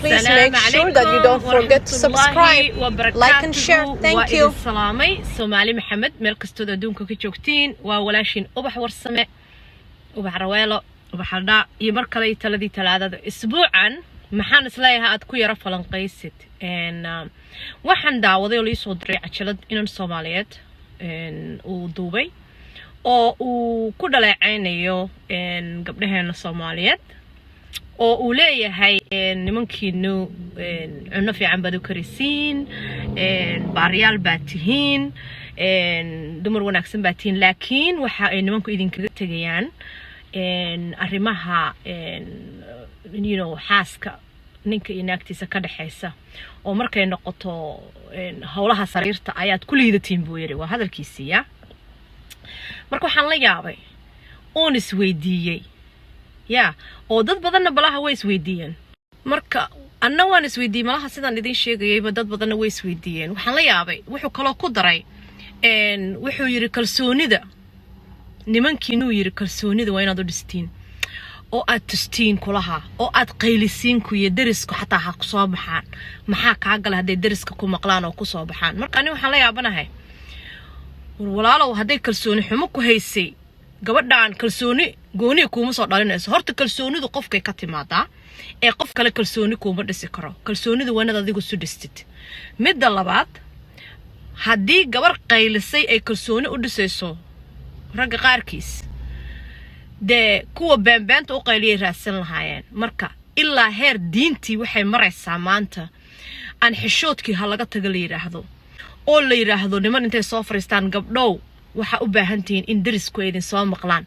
Please make sure that you don't forget to subscribe, like and share. Thank you. Salaamay Soomaali Maxamed meel kastoo adduunka ka joogtiin waa walaashin ubax warsame ubax raweelo ubax hadha iyo mar kale taladii talaadada isbuucan maxaan isleeyahay aad ku yara falanqaysid waxaan daawaday oo la soo diray cajalad inaan Soomaaliyeed uu duubay oo uu ku dhaleecaynayo gabdhaheena Soomaaliyeed oo uu leeyahay nimankiinu cunno fiican baad u karisiin baariyaal baad tihiin dumar wanaagsan baad tihiin laakiin waxa ay nimanku idinkaga tagayaan arrimaha xaaska ninka iyo naagtiisa ka dhaxaysa oo markay noqoto hawlaha sariirta ayaad ku liidatiin buu yiri waa hadalkiisiya marka waxaan la yaabay oon isweydiiyay يا oo dad badanna balaha way isweydiiyeen marka anna waan isweydiiyay malaha sidaan idin sheegayay dad badanna way isweydiiyeen waxaan la yaabay wuxuu kala ku daray wuxuu yiri kalsoonida nimankiinu yiri kalsoonida waa inaad u dhistiin oo aad tustiin kulaha oo aad qaylisiin ku iyo darisku xataa ha ku soo baxaan maxaa ka galay haday dariska ku maqlaan oo ku soo baxaan marka ani waxaan la yaabanahay walaalow haday kalsooni xumo ku haysay gabadhan kalsooni gooni kuma soo dhalinayso horta kalsoonidu qofkay ka timaadaa ee qof kale kalsooni kuma dhisi karo kalsoonidu waa inaad adigu soo dhistid midda labaad hadii gabar qaylisay ay kalsooni u dhisayso ragga qaarkiis de kuwa beenbeenta u qayliyay raadsan lahaayeen marka ilaa heer diintii waxay maraysaa maanta aan xishoodkii ha laga taga la yiraahdo oo la yiraahdo niman intay soo fariistaan gabdhow waxa u baahan tihiin in darisku idin soo maqlaan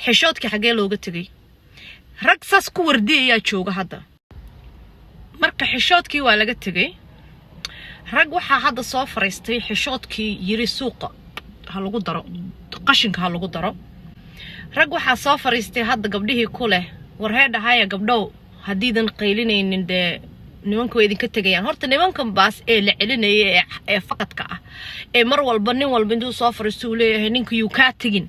xishoodkii xagee looga tagay rag saas ku wardiyaa jooga hadda marka xishoodkii waa laga tagay rag waxa hadda soo fariistay xishoodkii yiri suuqa ha lagu daro qashinka ha lagu daro rag waxa soo fariistay hadda gabdhihii ku leh war heedahaya gabdhow hadiidan qaylinaynin de nimanku idinka tagayaan horta nimankan baas ee la celinayay ee faqadka ah ee mar walba nin walba intuu soo fariisto leeyahay ninkii ka tagin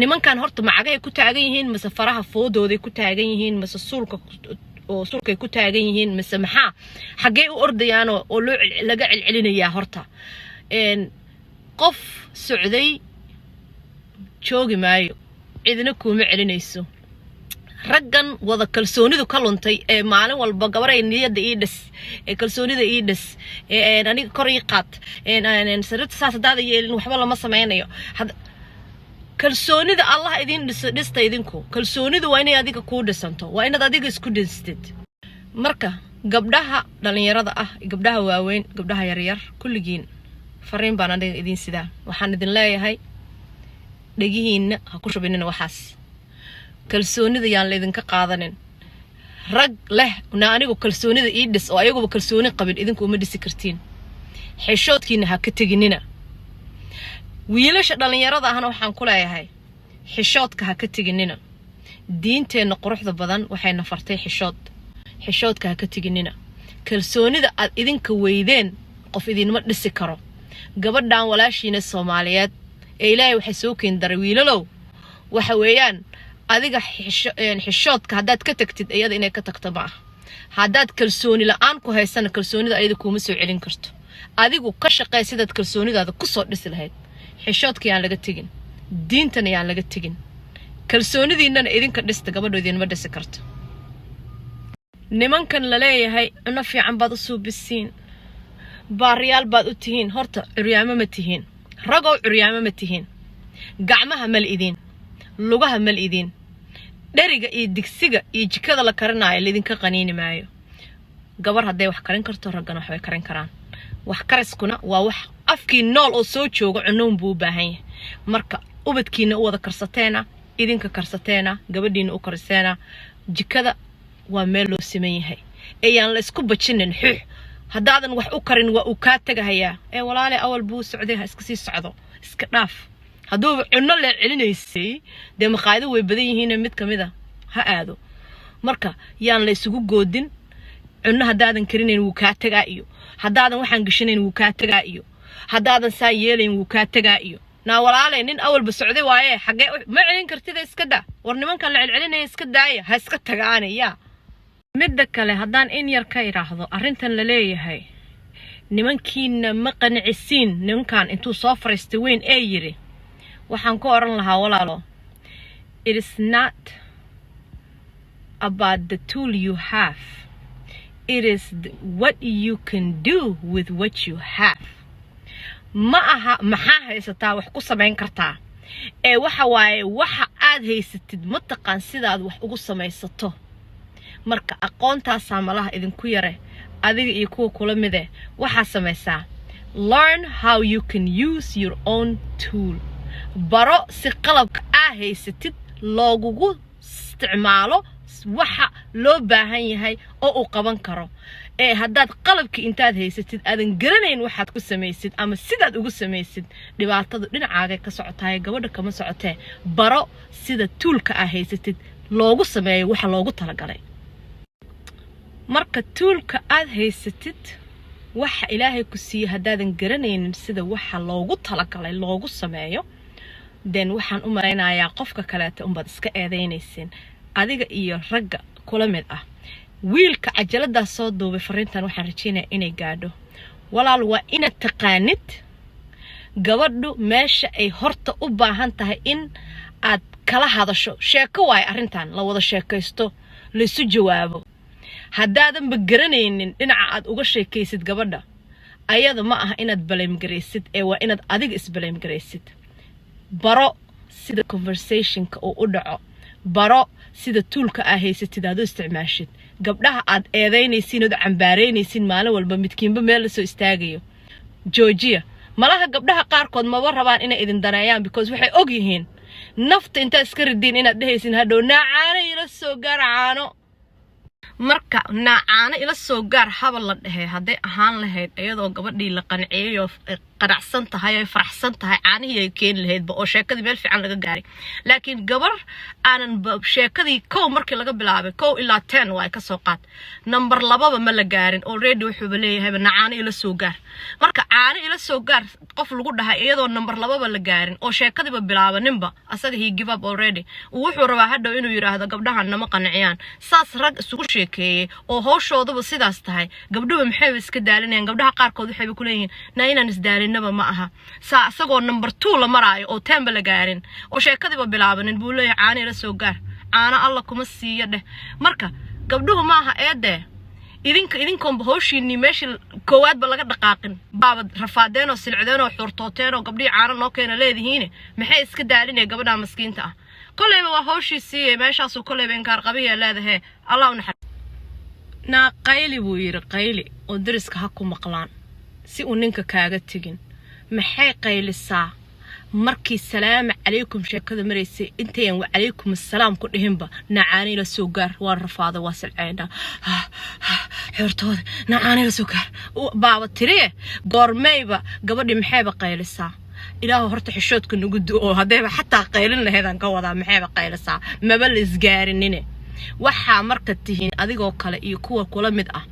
nimankan horta macagay ku taagan yihiin mise faraha foodooday ku taagan yihiin mise suulka oo suulkay ku taagan yihiin mise maxaa xagee u ordayaan oo loo laga celcelinaya horta qof socday joogi maayo cidina kuma celinayso raggan wada kalsoonidu ka luntay ee maalin walba gabaray niyada ii dhis ee kalsoonida ii dhis ee aniga kor ii qaad sirta saasadaada yeelin waxba lama sameeynayo kalsoonida Allah idin dhistay idinku kalsoonidu waa inay adiga ku dhisanto waa inaad adiga isku dhistid marka gabdhaha dhalinyarada ah gabdhaha waaweyn gabdhaha yar yar kulligiin fariin baan aniga idin sidaa waxaan idin leeyahay dhagihiina ha ku shubinina waxaas kalsoonida yaan leedin ka qaadanin rag leh anigu kalsoonida ii dhis oo ayagu kalsooni qabin idinku uma dhisi kartiin xishoodkiina ha ka taginina wiilasha dhalinyarada ahna waxaan ku leeyahay xishoodka ha ka taginina diinteena quruxda badan waxay nafartay xishoodka ha ka taginina kalsoonida aad idinka weydeen qof idinma dhisi karo gabadhan walaashiina Soomaaliyeed ee Ilaahay waxa soo keen daray wiilalow waxa weeyaan adiga xishoodka hadaad ka tagtid iyada inay ka tagto ma hadaad kalsooni la'aan ku haysan kalsoonida ayada kuma soo celin karto adigu ka shaqeey sidaad kalsoonidaada ku soo dhisi lahayd xishoodka aan laga tagin diintana aan laga tagin kalsoonidiinana idinka dhista gabadhoodina ma dhisi karto nimankan la leeyahay una fiican baad u soo bisiin baariyaal baad u tihiin horta curyaamo ma tihiin ragow curyaamo ma tihiin gacmaha mal idin lugaha mal idin dhariga iyo digsiga iyo jikada la karinayo lidinka qaniini maayo gabar haday wax karin karto ragana wax way karin karaan wax kariskuna waa wax afkii nool oo soo jooga cunoon buu baahan yahay marka ubadkiina u wada karsateena idinka karsateena gabadhiina u kariseena jikada waa meel loo siman yahay ayaan la isku bajinin xuux hadaadan wax u karin waa uu ka tagayaa ee walaale awal buu socday ha iska sii socdo iska dhaaf haduu cunno la celinaysay de maqaayado way badan yihiin mid kamida ha aado marka yaan la isugu goodin cunno hadaadan karinayn wuu ka tagaa iyo hadaadan waxaan gashanayn wuu ka tagaa iyo hadaadan saa yeelayn wuu ka tagaa iyo na walaale nin awal ba socday waaye xagee ma celin kartida iska daa war nimankan la celcelinay iska daaya ha iska tagaana yaa midda kale haddaan in yar ka iraahdo arrintan la leeyahay nimankiina ma qancisiin ninkan intuu soo fariistay weyn ee yiri waxaan ku oran lahaa walaalo it is not about the tool you have. It is what you can do with what you have. Ma aha maxaa haysataa wax ku samayn kartaa ee waxa waaye waxa aad haysatid ma taqaan sidaad wax ugu samaysato marka aqoontaas malaha idinku yare adiga iyo kuwa kula mid ah waxa samaysaa learn how you can use your own tool baro si qalabka aad haysatid loogu isticmaalo waxa loo baahan yahay oo uu qaban karo ee haddaad qalabki intaad haysatid aadan garanayn waxaad ku samaysid ama sidaad ugu samaysid dhibaatadu dhinacaaga ka socotaay gabadha kama socotee baro sida toolka aad haysatid loogu sameeyo waxa loogu talagalay marka toolka aad haysatid waxa ilaahay ku siiyay haddaadan garanaynin sida waxa loogu talagalay loogu sameeyo then waxaan u maraynayaa qofka kaleeta umbaad iska eedeynaysin adiga iyo ragga kula mid ah wiilka cajalada soo duubay fariintan waxaan rajeynayaa inay gaadho walaal waa inaad taqaanid gabadhu meesha ay horta u baahan tahay in aad kala hadasho sheeko waay arrintan la wada sheekaysto la isu jawaabo haddaadan ba garanaynin dhinaca aad uga sheekaysid gabadha ayada ma aha inaad blame garaysid ee waa inaad adiga is blame garaysid baro sida conversationka uu u dhaco baro sida toolka aad haysatid aad u isticmaashid gabdhaha aad eedeynaysiin oo cambaaraynaysiin maalin walba midkiinba meel la soo istaagayo Georgia malaha gabdhaha qaarkood ma rabaan inay idin daneeyaan because waxay og yihiin nafta inta iska ridin inaad dhahaysin hadhow naacaano ila soo garacaano marka naacaano ila soo gaar habal la dhahay haday ahaan lahayd iyadoo gabadhii la qanciyo qanacsan tahay ay faraxsan tahay caanihii ay keen lahayd oo sheekadii meel fiican laga gaaray laakiin gabar aanan sheekadii kow markii laga bilaabay kow ilaa 10 way ka soo qaad number 2 ma la gaarin already wuxuu leeyahay nacaano ila soo gaar marka caano ila soo gaar qof lagu dhahay iyadoo number 2 la gaarin oo sheekadiiba bilaabaninba asaga he give up already wuxuu rabaa hadhow inuu yiraahdo gabdhahan nama qanciyaan saas rag isugu sheekeeyay oo hawshooduba sidaas tahay gabdhuhu maxay iska daalinayaan gabdhaha qaarkood waxay ku leeyihiin inaan isdaalin naba ma aha saa asagoo number 2 la maraayo oo 10 la gaarin oo sheekadiiba bilaabanin buu leeyahay caano ila soo gaar caano alla kuma siiyo dheh marka gabdhuhu ma aha eede idinkoonba hawshiinii meeshii koowaad ba laga dhaqaaqin baaba rafaadeen oo silcadeen oo xurtooteen oo gabdhii caano noo keena leedihiin maxay iska daalinay gabadha maskiinta ah koleyba waa hawshiisii meeshaas uu koleyba inkaar qabiya leedahay allah u naxariisto na qayli buu yiri qayli oo dariska ha ku maqlaan si uu ninka kaaga tagin maxay qaylisaa markii salaam calaykum sheekada mareysay intayan wa calaykum assalaam ku dhihinba nacaani la soo gaar waa rafaada waa salceena xurtooda nacaani la soo gaar baaba tiriye goormayba gabadhi maxayba qaylisaa ilaahu horta xishoodka nagu duo hadayba xataa qaylin laheedan ka wadaa maxayba qaylisaa maba la isgaarinine waxa marka tihiin adigoo kale iyo kuwa kula mid ah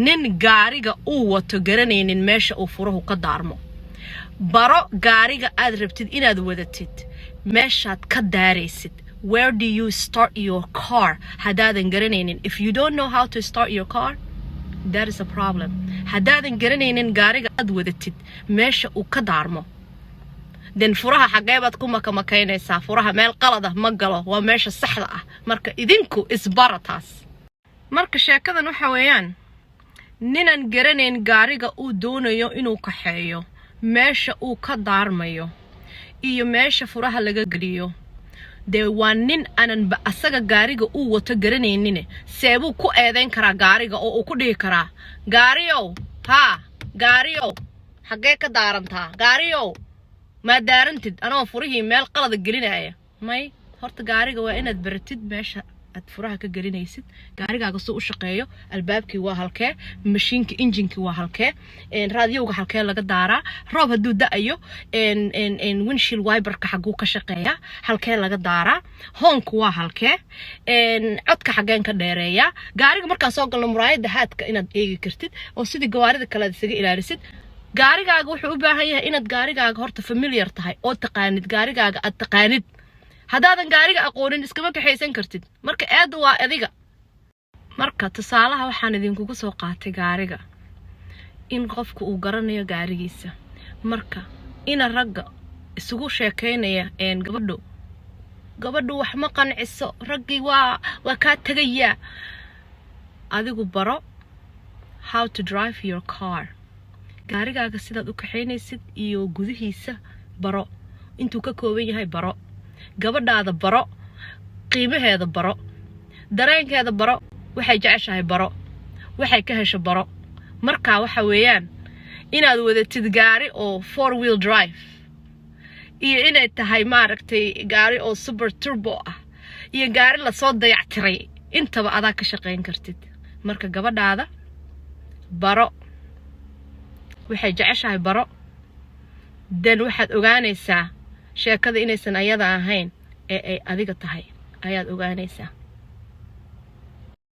nin gaariga uu wato garanaynin meesha uu furuhu ka daarmo baro gaariga aad rabtid inaad wadatid meeshaad ka daaraysid where do you start your car hadaadan garanaynin if you don't know how to start your car that is a problem hadaadan garanaynin gaariga aad wadatid meesha uu ka daarmo then furaha xageebaad ku makaynaysaa furaha meel qalad ah ma galo waa meesha saxda ah marka idinku isbarataas marka sheekadan waxa weeyaan ninan garanayn gaariga uu doonayo inuu kaxeeyo meesha uu ka daarmayo iyo meesha furaha laga galiyo de waa nin aanan ba asaga gaariga uu wato garanaynin seebuu ku eedeyn karaa gaariga oo uu ku dhihi karaa gaariyow gaariyow xagee ka daarantaa gaariyow ma daarantid anoo furihii meel qalad gelinaya may horta gaariga waa inaad baratid meesha aad furaha ka gelinaysid gaarigaaga soo u shaqeeyo albaabkii waa halkee mashiinka injinki waa halkee raadiyowga halkee laga daaraa roob haduu da'ayo windshield wiperka xaguu ka shaqeeyaa halkee laga daaraa hoonku waa halkee codka xageen ka dheereeyaa gaariga markaan soo galno muraayada haadka inaad eegi kartid oo sidii gawaarida kale aad isaga ilaalisid gaarigaaga wuxuu u baahan yahay inaad gaarigaaga horta familiar tahay oo taqaanid gaarigaaga aad taqaanid hadaadan gaariga aqoonin iskama kaxaysan kartid marka aad waa adiga marka tusaalaha waxaan idinkugu soo qaatay gaariga in qofku uu garanayo gaarigiisa marka ina ragga isugu sheekeynaya gabadhu wax ma qanciso raggii waa ka tagaya adigu baro how to drive your car gaarigaaga sidaad u kaxeynaysid iyo gudihiisa baro intuu ka kooban yahay baro gabadhaada baro qiimaheeda baro dareenkeeda baro waxay jeceshahay baro waxay ka hesho baro marka waxa weeyaan inaad wadatid gaari oo 4-wheel drive iyo inay tahay maaragtay gaari oo super turbo ah iyo gaari la soo dayactiray intaba adaa ka shaqeyn kartid marka gabadhaada baro waxay jeceshahay baro dan waxaad ogaanaysaa sheekada inaysan ayada ahayn ee ay adiga tahay ayaad ogaanaysaa